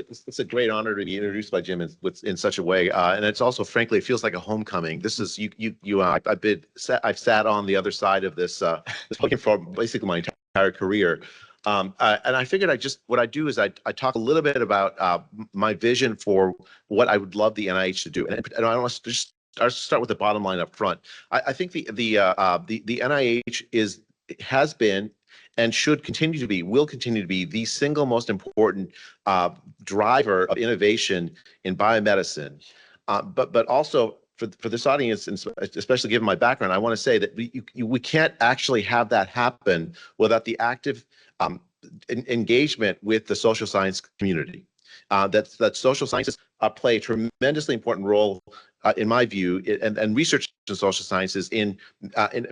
It's a great honor to be introduced by Jim in such a way, and it's also, frankly, it feels like a homecoming. This is I've sat on the other side of this podium for basically my entire career, and I figured what I do is I talk a little bit about my vision for what I would love the NIH to do, and I want to just start with the bottom line up front. I think the NIH has been and should continue to be, will continue to be the single most important driver of innovation in biomedicine. But also for this audience, and especially given my background, I want to say that we can't actually have that happen without the active engagement with the social science community. That social sciences play a tremendously important role, in my view, and research in social sciences in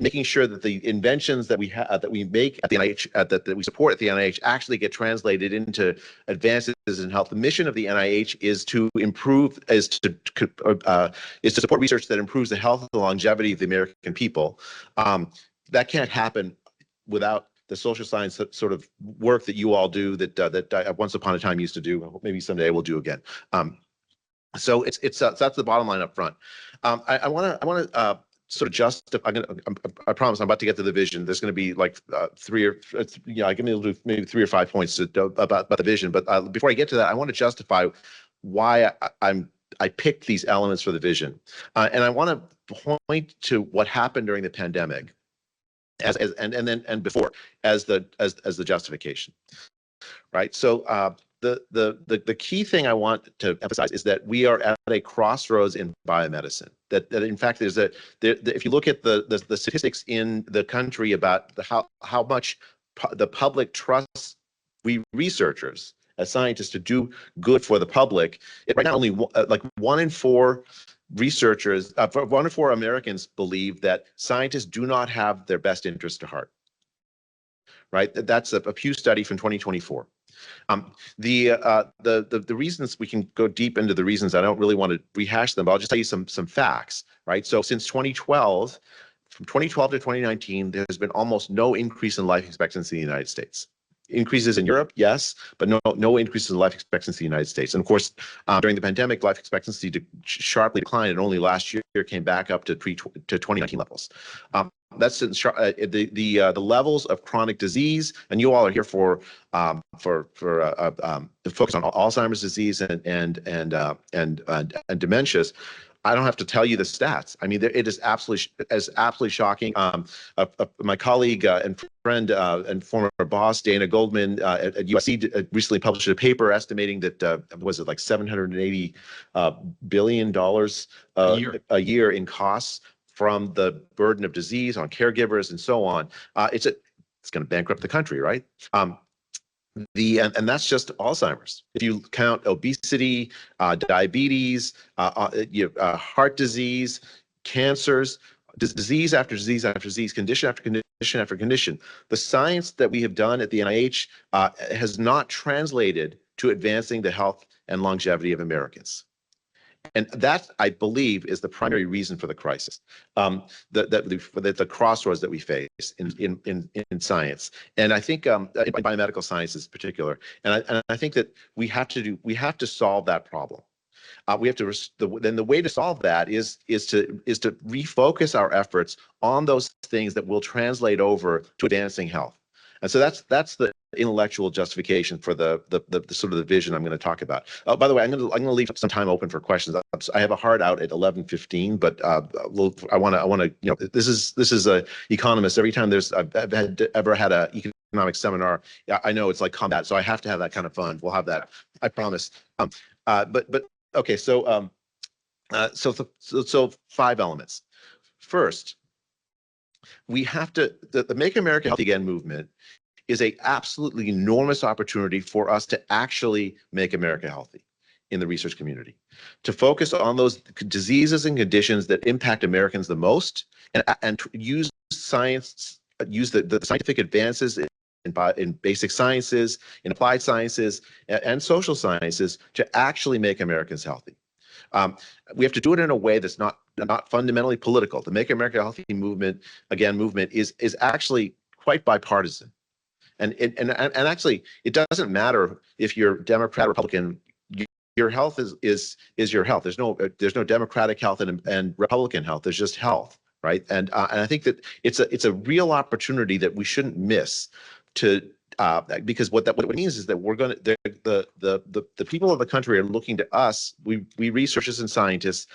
making sure that the inventions that we make at the NIH, that we support at the NIH, actually get translated into advances in health. The mission of the NIH is to support research that improves the health and the longevity of the American people. That can't happen without the social science sort of work that you all do, that I once upon a time used to do. Maybe someday we'll do again. So that's the bottom line up front. I want to sort of justify. I promise I'm about to get to the vision. There's going to be like I give me maybe 3 or 5 points about the vision. But before I get to that, I want to justify why I picked these elements for the vision, and I want to point to what happened during the pandemic, and before as the justification, right? So the key thing I want to emphasize is that we are at a crossroads in biomedicine. That in fact if you look at the statistics in the country about how much the public trusts we researchers as scientists to do good for the public, right now only like 1 in 4 researchers, 1 in 4 Americans believe that scientists do not have their best interest at heart. Right, that's a Pew study from 2024. The reasons, we can go deep into the reasons. I don't really want to rehash them, but I'll just tell you some facts. Right, so since 2012, from 2012 to 2019, there's been almost no increase in life expectancy in the United States. Increases in Europe, yes, but no increases in life expectancy in the United States. And of course, during the pandemic, life expectancy sharply declined, and only last year came back up to 2019 levels. That's the levels of chronic disease, and you all are here for the focus on Alzheimer's disease and dementias. I don't have to tell you the stats. I mean, it is absolutely shocking. My colleague and friend and former boss, Dana Goldman at USC, recently published a paper estimating that was it like $780 billion a year in costs from the burden of disease on caregivers and so on. It's going to bankrupt the country, right? And that's just Alzheimer's. If you count obesity, diabetes, heart disease, cancers, disease after disease after disease, condition after condition after condition, the science that we have done at the NIH has not translated to advancing the health and longevity of Americans. And that, I believe, is the primary reason for the crisis, the crossroads that we face in science, and I think in biomedical sciences in particular. And I think that we have to solve that problem. Then the way to solve that is to refocus our efforts on those things that will translate over to advancing health. And so that's the intellectual justification for the sort of the vision I'm going to talk about. By the way, I'm going to leave some time open for questions. I have a hard out at 11:15, but I want to this is a economist. Every time I've ever had a economic seminar, I know it's like combat, so I have to have that kind of fun. We'll have that, I promise. But okay, so 5 elements. First, we have to the Make America Healthy Again movement is a absolutely enormous opportunity for us to actually make America healthy in the research community, to focus on those diseases and conditions that impact Americans the most, and use science, use the scientific advances in basic sciences, in applied sciences, and social sciences to actually make Americans healthy. We have to do it in a way that's not fundamentally political. The Make America Healthy movement is actually quite bipartisan. And actually, it doesn't matter if you're Democrat, Republican, your health is your health. There's no Democratic health and Republican health. There's just health, right? And I think that it's a real opportunity that we shouldn't miss to because what it means is that we're going to the people of the country are looking to us, we researchers and scientists,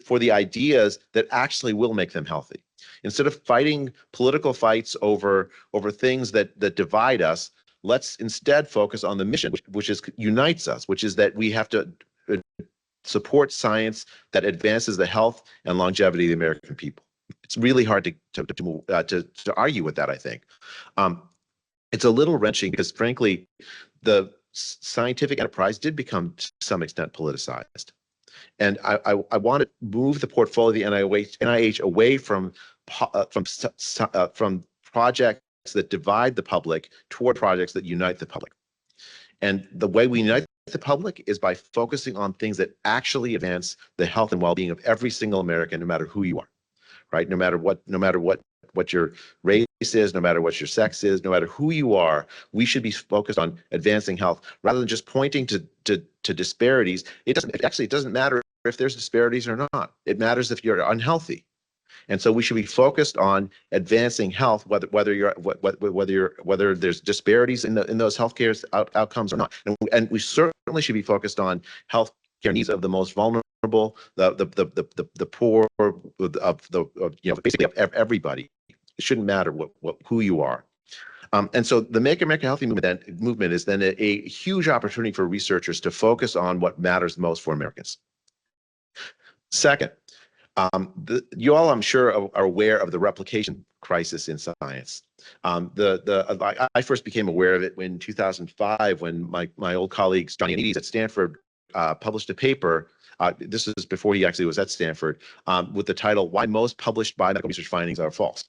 for the ideas that actually will make them healthy. Instead of fighting political fights over things that divide us, let's instead focus on the mission, which unites us, which is that we have to support science that advances the health and longevity of the American people. It's really hard to argue with that, I think. It's a little wrenching because, frankly, the scientific enterprise did become, to some extent, politicized. And I want to move the portfolio of the NIH away from projects that divide the public toward projects that unite the public. And the way we unite the public is by focusing on things that actually advance the health and well-being of every single American, no matter who you are, right? No matter what your race is, no matter what your sex is, no matter who you are, we should be focused on advancing health rather than just pointing to disparities. It doesn't matter if there's disparities or not. It matters if you're unhealthy. And so we should be focused on advancing health, whether there's disparities in those healthcare outcomes or not. And we certainly should be focused on health care needs of the most vulnerable, the poor, basically of everybody. It shouldn't matter who you are. And so the Make America Healthy movement is then a huge opportunity for researchers to focus on what matters most for Americans. Second, you all, I'm sure, are aware of the replication crisis in science. I first became aware of it in 2005 when my old colleague Johnny Anides at Stanford published a paper. This is before he actually was at Stanford, with the title "Why Most Published Biomedical Research Findings Are False."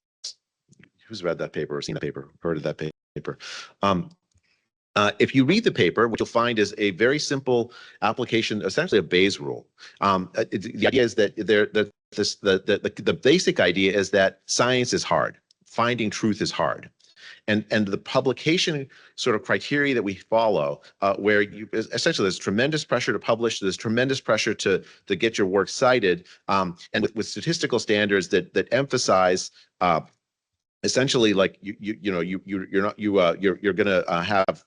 Who's read that paper or seen that paper, heard of that paper? If you read the paper, what you'll find is a very simple application, essentially a Bayes rule. The idea is that the basic idea is that science is hard, finding truth is hard, and the publication sort of criteria that we follow, where essentially there's tremendous pressure to publish, there's tremendous pressure to get your work cited, and with statistical standards that emphasize. Essentially, like you're going to have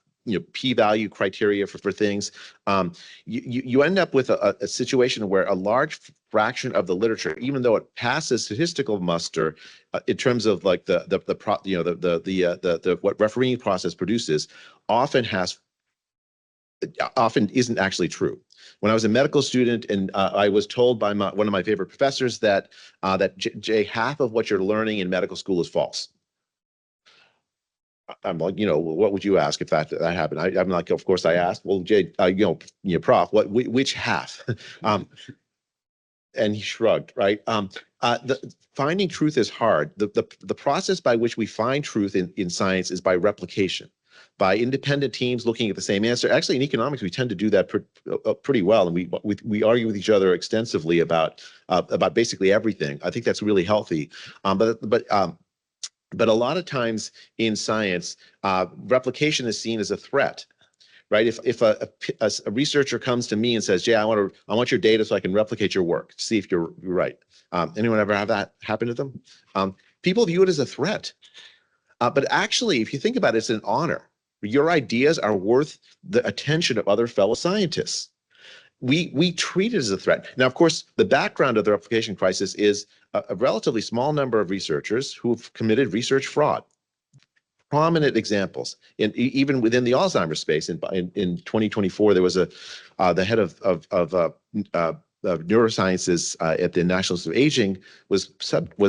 p-value criteria for things. You end up with a situation where a large fraction of the literature, even though it passes statistical muster in terms of like what refereeing process produces, often isn't actually true. When I was a medical student, and I was told by one of my favorite professors that Jay, half of what you're learning in medical school is false. I'm like, what would you ask if that happened? I'm like, of course I asked. Well, Jay, Prof, which half? And he shrugged. Right. Finding truth is hard. The process by which we find truth in science is by replication, by independent teams looking at the same answer. Actually, in economics, we tend to do that pretty well, and we argue with each other extensively about basically everything. I think that's really healthy. But a lot of times in science, replication is seen as a threat. Right? If a researcher comes to me and says, "Jay, I want your data so I can replicate your work, to see if you're right." Anyone ever have that happen to them? People view it as a threat, but actually, if you think about it, it's an honor. Your ideas are worth the attention of other fellow scientists. We treat it as a threat. Now, of course, the background of the replication crisis is a relatively small number of researchers who've committed research fraud. Prominent examples, even within the Alzheimer's space. In 2024, there was the head of neurosciences at the National Institute of Aging was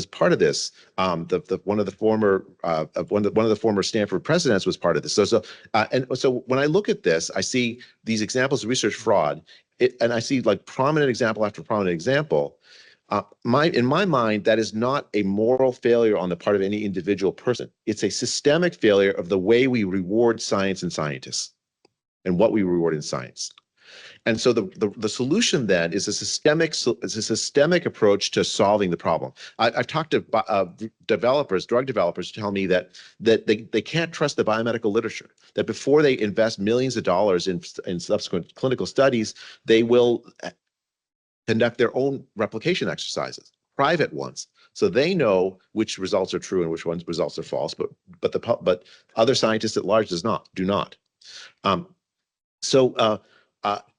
part of this. One of the former Stanford presidents was part of this. So when I look at this, I see these examples of research fraud, and I see like prominent example after prominent example. In my mind, that is not a moral failure on the part of any individual person. It's a systemic failure of the way we reward science and scientists and what we reward in science. And so the solution then is a systemic approach to solving the problem. I've talked to drug developers tell me that they can't trust the biomedical literature, that before they invest millions of dollars in subsequent clinical studies, they will conduct their own replication exercises, private ones, so they know which results are true and which ones results are false. But other scientists at large do not.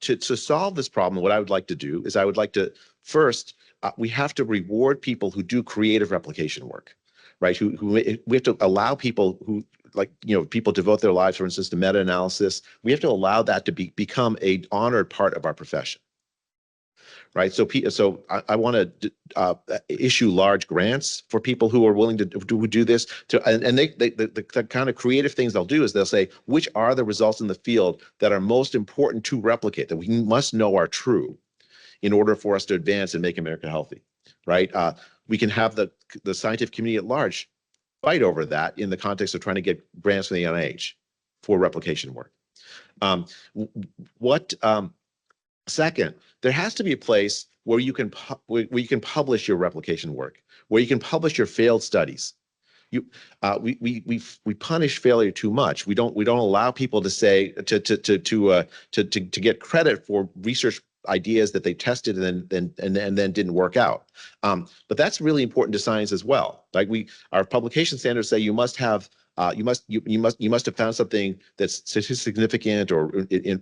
To solve this problem, what I would like to do is I would like to first, we have to reward people who do creative replication work, right? We have to allow people who, like, people devote their lives, for instance, to meta-analysis. We have to allow that to become an honored part of our profession. Right, so I want to issue large grants for people who are willing to do this. And the kind of creative things they'll do is they'll say, which are the results in the field that are most important to replicate, that we must know are true in order for us to advance and make America healthy, right? We can have the scientific community at large fight over that in the context of trying to get grants from the NIH for replication work. Second, there has to be a place where you can publish your replication work, where you can publish your failed studies. We punish failure too much. We don't allow people to say to get credit for research ideas that they tested and then didn't work out. But that's really important to science as well. Like our publication standards say you must have you must have found something that's statistically significant or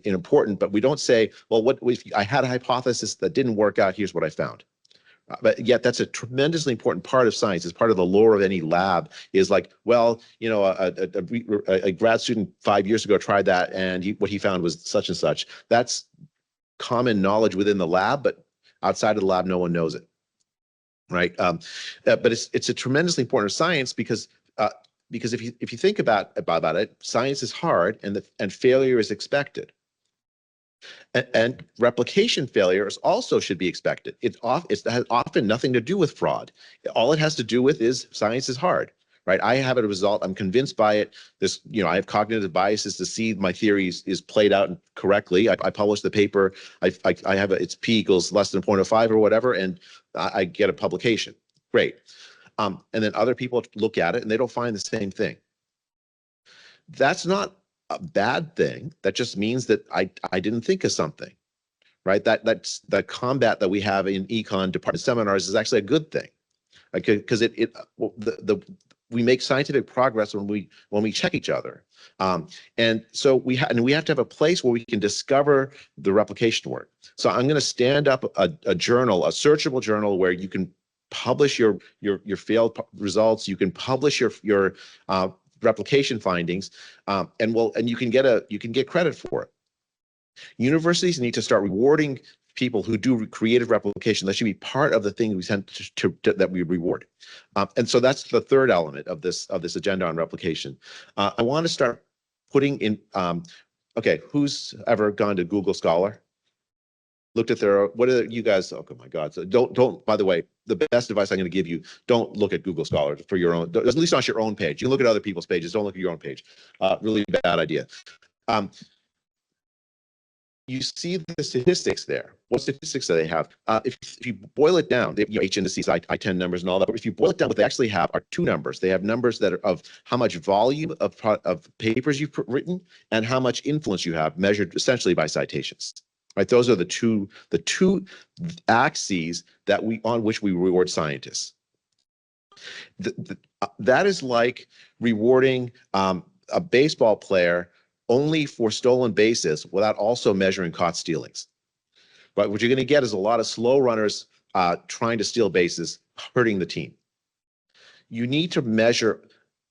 important, but we don't say, well, what if I had a hypothesis that didn't work out? Here's what I found. But yet that's a tremendously important part of science. It's part of the lore of any lab is like, well, a grad student 5 years ago tried that and what he found was such and such. That's common knowledge within the lab, but outside of the lab, no one knows it, right? But it's a tremendously important science because if you think about it, science is hard and failure is expected. And replication failures also should be expected. It has often nothing to do with fraud. All it has to do with is science is hard, right? I have a result. I'm convinced by it. I have cognitive biases to see my theory is played out correctly. I publish the paper. I have its p equals less than 0.05 or whatever, and I get a publication. Great. And then other people look at it and they don't find the same thing. That's not a bad thing. That just means that I didn't think of something, right? That's the combat that we have in econ department seminars is actually a good thing, because we make scientific progress when we check each other, and so we have to have a place where we can discover the replication work. So I'm going to stand up a journal, a searchable journal, where you can publish your failed results. You can publish your replication findings, and you can get credit for it. Universities need to start rewarding people who do creative replication. That should be part of the thing we tend that we reward. And so that's the third element of this agenda on replication. I want to start putting in. Okay, who's ever gone to Google Scholar? Looked at what are you guys? Oh my God! So don't. By the way, the best advice I'm going to give you: don't look at Google Scholar for your own. At least not your own page. You can look at other people's pages. Don't look at your own page. Really bad idea. You see the statistics there. What statistics do they have? If you boil it down, they have H indices, I-10 numbers, and all that. But if you boil it down, what they actually have are two numbers. They have numbers that are of how much volume of papers you've written and how much influence you have, measured essentially by citations. Right, those are the two axes on which we reward scientists. That is like rewarding a baseball player only for stolen bases without also measuring caught stealings. But what you're going to get is a lot of slow runners trying to steal bases, hurting the team. You need to measure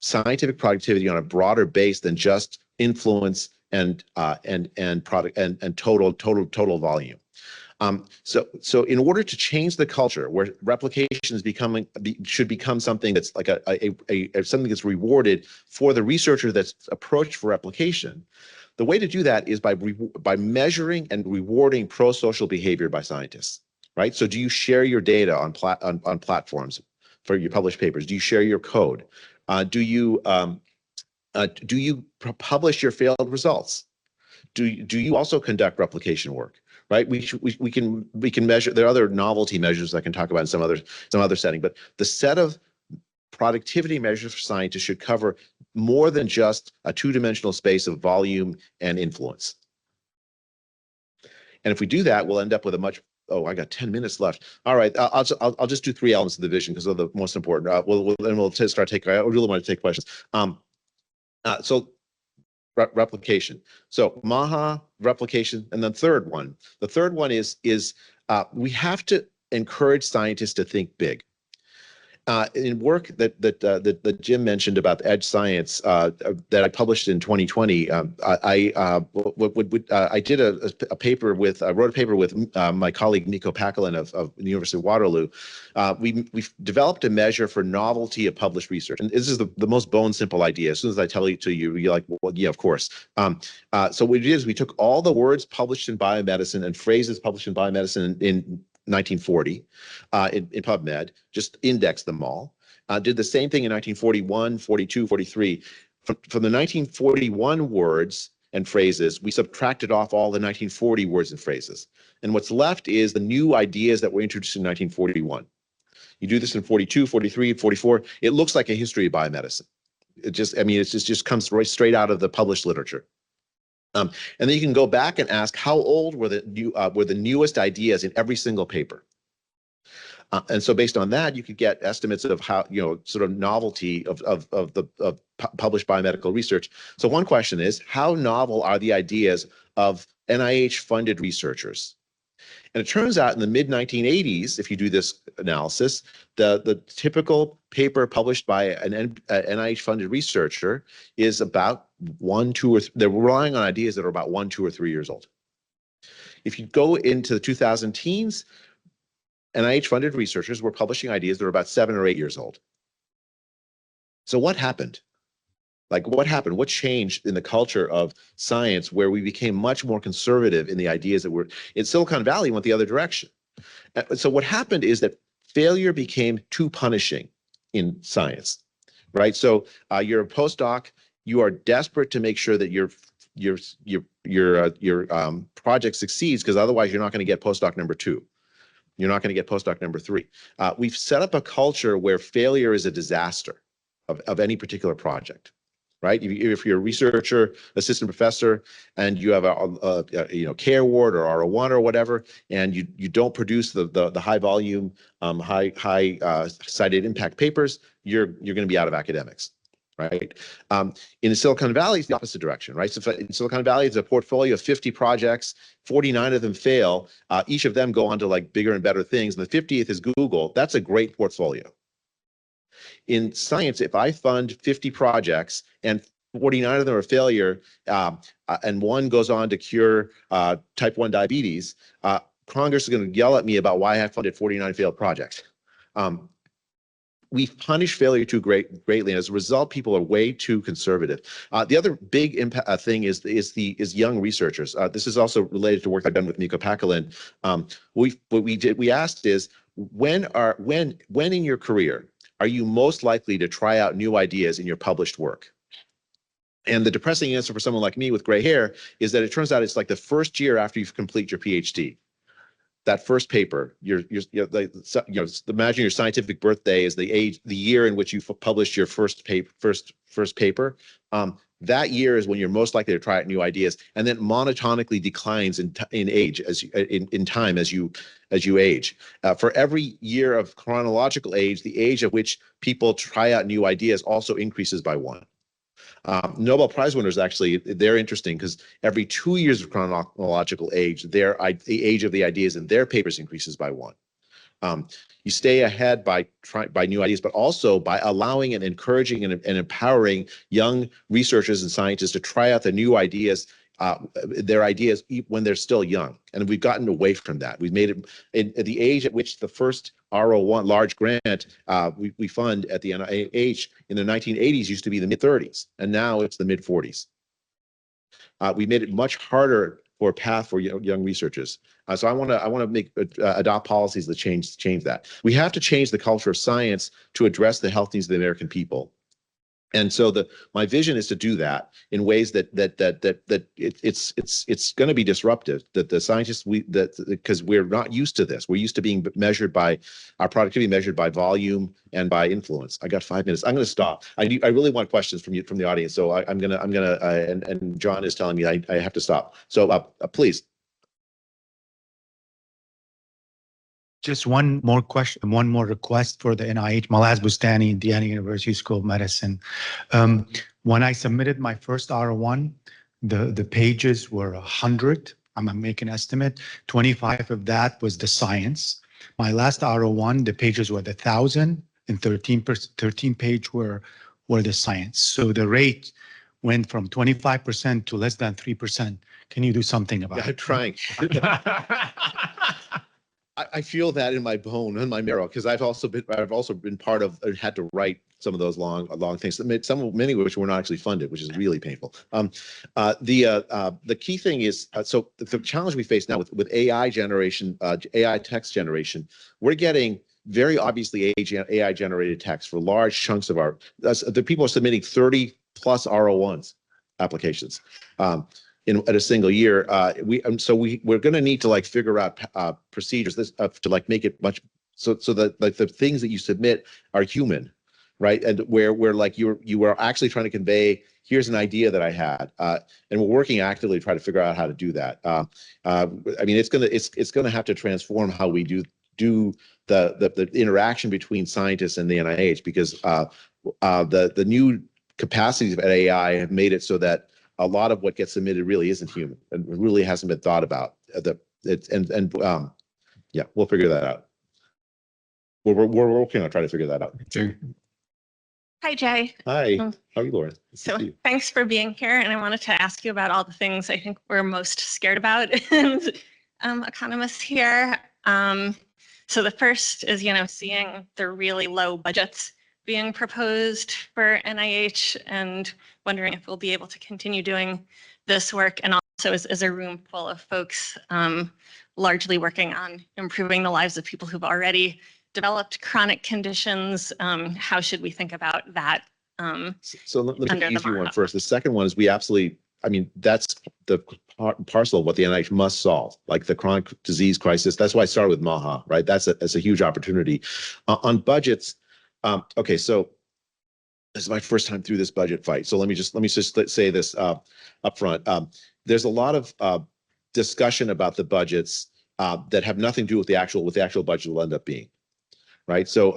scientific productivity on a broader base than just influence and product and total volume. So in order to change the culture where replication should become something that's like something that's rewarded for the researcher that's approached for replication, the way to do that is by measuring and rewarding pro-social behavior by scientists, right? So do you share your data on platforms for your published papers? Do you share your code? Do you publish your failed results? do you also conduct replication work? Right? We can measure. There are other novelty measures I can talk about in some other setting, but the set of productivity measures for scientists should cover more than just a two-dimensional space of volume and influence. And if we do that, we'll end up with a much. Oh, I got 10 minutes left. All right, I'll just do 3 elements of the vision because they're the most important. We'll start taking. I really want to take questions. So replication. So MAHA, replication, and the third one. The third one is we have to encourage scientists to think big. In work that Jim mentioned about edge science that I published in 2020, I did a paper with I wrote a paper with my colleague Nico Pakalin of the University of Waterloo. We've developed a measure for novelty of published research, and this is the most bone simple idea. As soon as I tell it to you, you're like, well, yeah, of course. So what we did is we took all the words published in biomedicine and phrases published in biomedicine in 1940 in PubMed, just indexed them all. Did the same thing in 1941, 42, 43. From the 1941 words and phrases, we subtracted off all the 1940 words and phrases. And what's left is the new ideas that were introduced in 1941. You do this in 42, 43, 44. It looks like a history of biomedicine. It just comes right straight out of the published literature. And then you can go back and ask how old were the newest ideas in every single paper. And so based on that, you could get estimates of how, sort of novelty of published biomedical research. So one question is, how novel are the ideas of NIH funded researchers? And it turns out in the mid-1980s, if you do this analysis, the typical paper published by an NIH-funded researcher is about 1, 2, or they're relying on ideas that are about 1, 2, or 3 years old. If you go into the 2000 teens, NIH-funded researchers were publishing ideas that were about 7 or 8 years old. So what happened? Like what happened? What changed in the culture of science where we became much more conservative in the ideas that were in Silicon Valley went the other direction? So what happened is that failure became too punishing in science, right? So you're a postdoc, you are desperate to make sure that your project succeeds because otherwise you're not going to get postdoc number 2. You're not going to get postdoc number 3. We've set up a culture where failure is a disaster of any particular project. Right? If you're a researcher, assistant professor, and you have a care ward or R01 or whatever, and you don't produce the high volume, high cited impact papers, you're going to be out of academics, right? In Silicon Valley, it's the opposite direction, right? So in Silicon Valley, it's a portfolio of 50 projects, 49 of them fail. Each of them go on to like bigger and better things. And the 50th is Google. That's a great portfolio. In science, if I fund 50 projects and 49 of them are a failure, and one goes on to cure type 1 diabetes, Congress is going to yell at me about why I funded 49 failed projects. We've punished failure too greatly, and as a result, people are way too conservative. The other big impact thing is young researchers. This is also related to work I've done with Nico Pakalin. We asked is when in your career are you most likely to try out new ideas in your published work? And the depressing answer for someone like me with gray hair is that it turns out it's like the first year after you complete your PhD. That first paper, imagine your scientific birthday is the year in which you published your first paper. That year is when you're most likely to try out new ideas, and then monotonically declines in age in time as you age. For every year of chronological age, the age at which people try out new ideas also increases by 1. Nobel Prize winners actually, they're interesting because every 2 years of chronological age, the age of the ideas in their papers increases by 1. You stay ahead by new ideas, but also by allowing and encouraging and empowering young researchers and scientists to try out the new ideas, their ideas when they're still young. And we've gotten away from that. We've made it at the age at which the first R01 large grant we fund at the NIH in the 1980s used to be the mid-30s, and now it's the mid-40s. We made it much harder for a path for young researchers. So I want to adopt policies that change that. We have to change the culture of science to address the health needs of the American people. And so my vision is to do that in ways that it's going to be disruptive. That the scientists because we're not used to this. We're used to being measured by our productivity measured by volume and by influence. I got 5 minutes. I'm going to stop. I really want questions from the audience. So I'm gonna and John is telling me I have to stop. So please. Just one more question, one more request for the NIH, Malaz Bustani, Indiana University School of Medicine. When I submitted my first R1, the pages were 100. I'm gonna make an estimate. 25 of that was the science. My last R1, the pages were 1,000, and 13 page were the science. So the rate went from 25% to less than 3%. Can you do something about it? I'm trying. I feel that in my bone, in my marrow, because I've also been part of, had to write some of those long things. Many of which were not actually funded, which is really painful. The key thing is, so the challenge we face now with AI generation, AI text generation, we're getting very obviously AI generated text for large chunks of the people are submitting 30 plus R01s applications. At a single year, we're going to need to figure out procedures to make it much so that the things that you submit are human, right? And where you are actually trying to convey, here's an idea that I had, and we're working actively to try to figure out how to do that. I mean, it's gonna have to transform how we do the interaction between scientists and the NIH, because the new capacities of AI have made it so that a lot of what gets submitted really isn't human and really hasn't been thought about. Yeah, we'll figure that out. We're working on trying to figure that out. Hi, Jay. Hi. How are you, Lauren? So thanks for being here. And I wanted to ask you about all the things I think we're most scared about as economists here. So the first is, seeing the really low budgets being proposed for NIH and wondering if we'll be able to continue doing this work. And also as a room full of folks largely working on improving the lives of people who've already developed chronic conditions, how should we think about that? So let me take the easy one first. The second one is that's the parcel of what the NIH must solve, like the chronic disease crisis. That's why I started with MAHA, right? That's a huge opportunity. On budgets, okay, so this is my first time through this budget fight. So let me just say this up front. There's a lot of discussion about the budgets that have nothing to do with the actual budget will end up being, right? So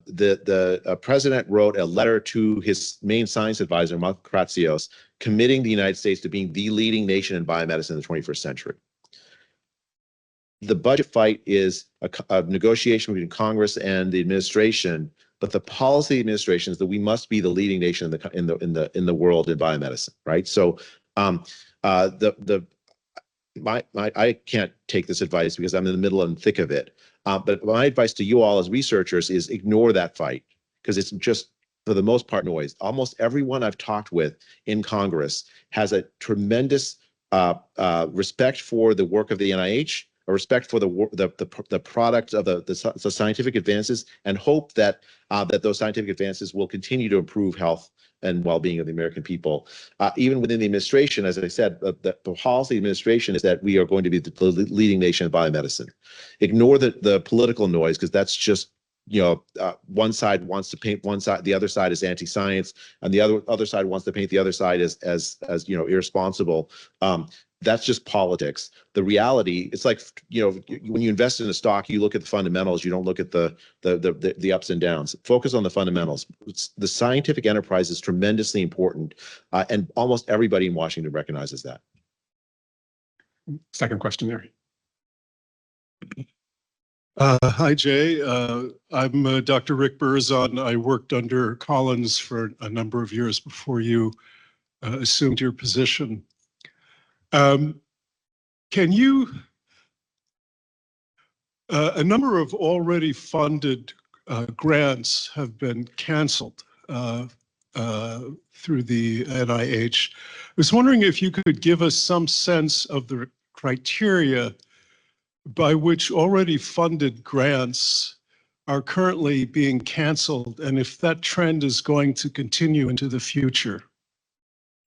the president wrote a letter to his main science advisor, Mark Kratsios, committing the United States to being the leading nation in biomedicine in the 21st century. The budget fight is a negotiation between Congress and the administration, but the policy administration is that we must be the leading nation in the world in biomedicine, right? So I can't take this advice because I'm in the middle and thick of it. But my advice to you all as researchers is ignore that fight, because it's just, for the most part, noise. Almost everyone I've talked with in Congress has a tremendous respect for the work of the NIH, a respect for the product of the scientific advances, and hope that those scientific advances will continue to improve health and well-being of the American people. Even within the administration, as I said, the policy administration is that we are going to be the leading nation in biomedicine. Ignore the political noise, because that's just, one side wants to paint one side, the other side is anti-science, and the other side wants to paint the other side as irresponsible. That's just politics. The reality, it's like, when you invest in a stock, you look at the fundamentals. You don't look at the ups and downs. Focus on the fundamentals. The scientific enterprise is tremendously important, and almost everybody in Washington recognizes that. Second question there. Hi, Jay. I'm Dr. Rick Burzon. I worked under Collins for a number of years before you assumed your position. Can you, a number of already funded grants have been canceled through the NIH. I was wondering if you could give us some sense of the criteria by which already funded grants are currently being canceled, and if that trend is going to continue into the future?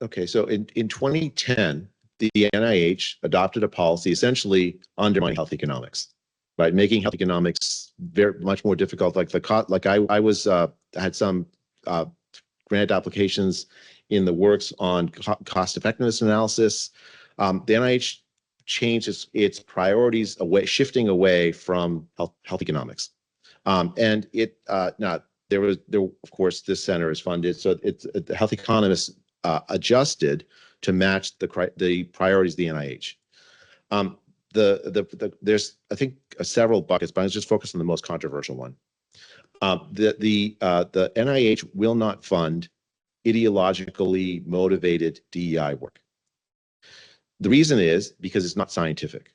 Okay, so in 2010, the NIH adopted a policy essentially undermining health economics, right? Making health economics very much more difficult. I was had some grant applications in the works on cost effectiveness analysis. The NIH changed its priorities away, shifting away from health economics. And it now there of course this center is funded, so it's the health economists adjusted to match the priorities of the NIH. There's I think several buckets, but I was just focused on the most controversial one. The NIH will not fund ideologically motivated DEI work. The reason is because it's not scientific,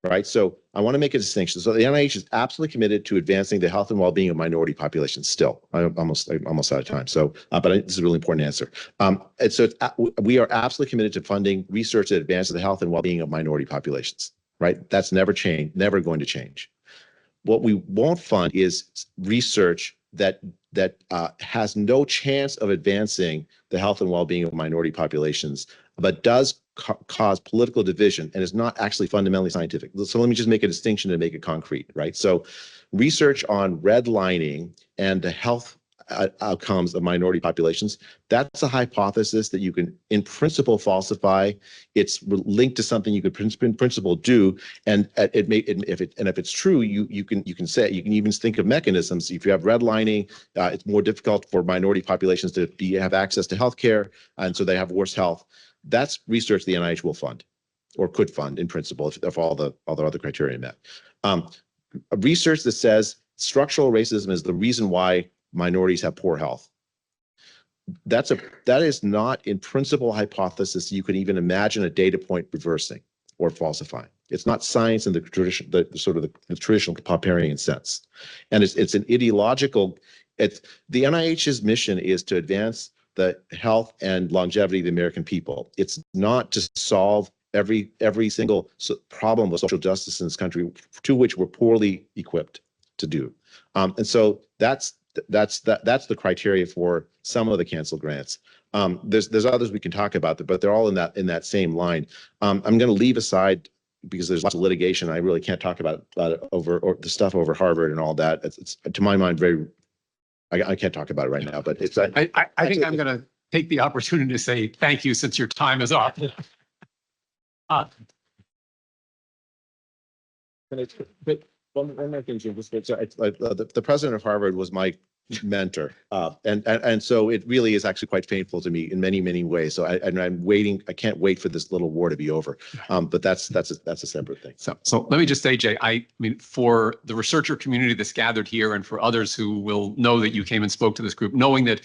right? So I want to make a distinction. So the NIH is absolutely committed to advancing the health and well-being of minority populations still. I'm almost out of time. So, but this is a really important answer. And so we are absolutely committed to funding research that advances the health and well-being of minority populations, right? That's never changed, never going to change. What we won't fund is research that has no chance of advancing the health and well-being of minority populations, but does cause political division and is not actually fundamentally scientific. So let me just make a distinction and make it concrete, right? So research on redlining and the health outcomes of minority populations, that's a hypothesis that you can in principle falsify. It's linked to something you could in principle do, and if it's true, you can even think of mechanisms. If you have redlining, it's more difficult for minority populations to have access to healthcare, and so they have worse health. That's research the NIH will fund, or could fund in principle if all the other criteria are met. Research that says structural racism is the reason why minorities have poor health. That is not in principle hypothesis you could even imagine a data point reversing or falsifying. It's not science in the tradition, the traditional Popperian sense, and it's an ideological. The NIH's mission is to advance the health and longevity of the American people. It's not to solve every single problem with social justice in this country, to which we're poorly equipped to do. And so that's the criteria for some of the canceled grants. There's others we can talk about, but they're all in that same line. I'm going to leave aside, because there's lots of litigation. I really can't talk about over the stuff over Harvard and all that. It's to my mind very. I can't talk about it right now, but it's. I think I'm going to take the opportunity to say thank you since your time is up. One more thing, Jim. The president of Harvard was my mentor, and so it really is actually quite painful to me in many ways. So I'm waiting. I can't wait for this little war to be over. But that's a separate thing. So let me just say, Jay, I mean, for the researcher community that's gathered here, and for others who will know that you came and spoke to this group, knowing that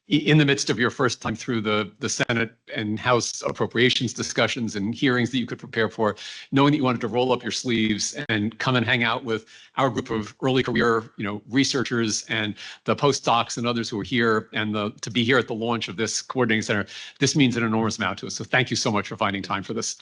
in the midst of your first time through the Senate and House appropriations discussions and hearings that you could prepare for, knowing that you wanted to roll up your sleeves and come and hang out with our group of early career, researchers and the postdocs and others who are here, and to be here at the launch of this coordinating center, this means an enormous amount to us. So thank you so much for finding time for this.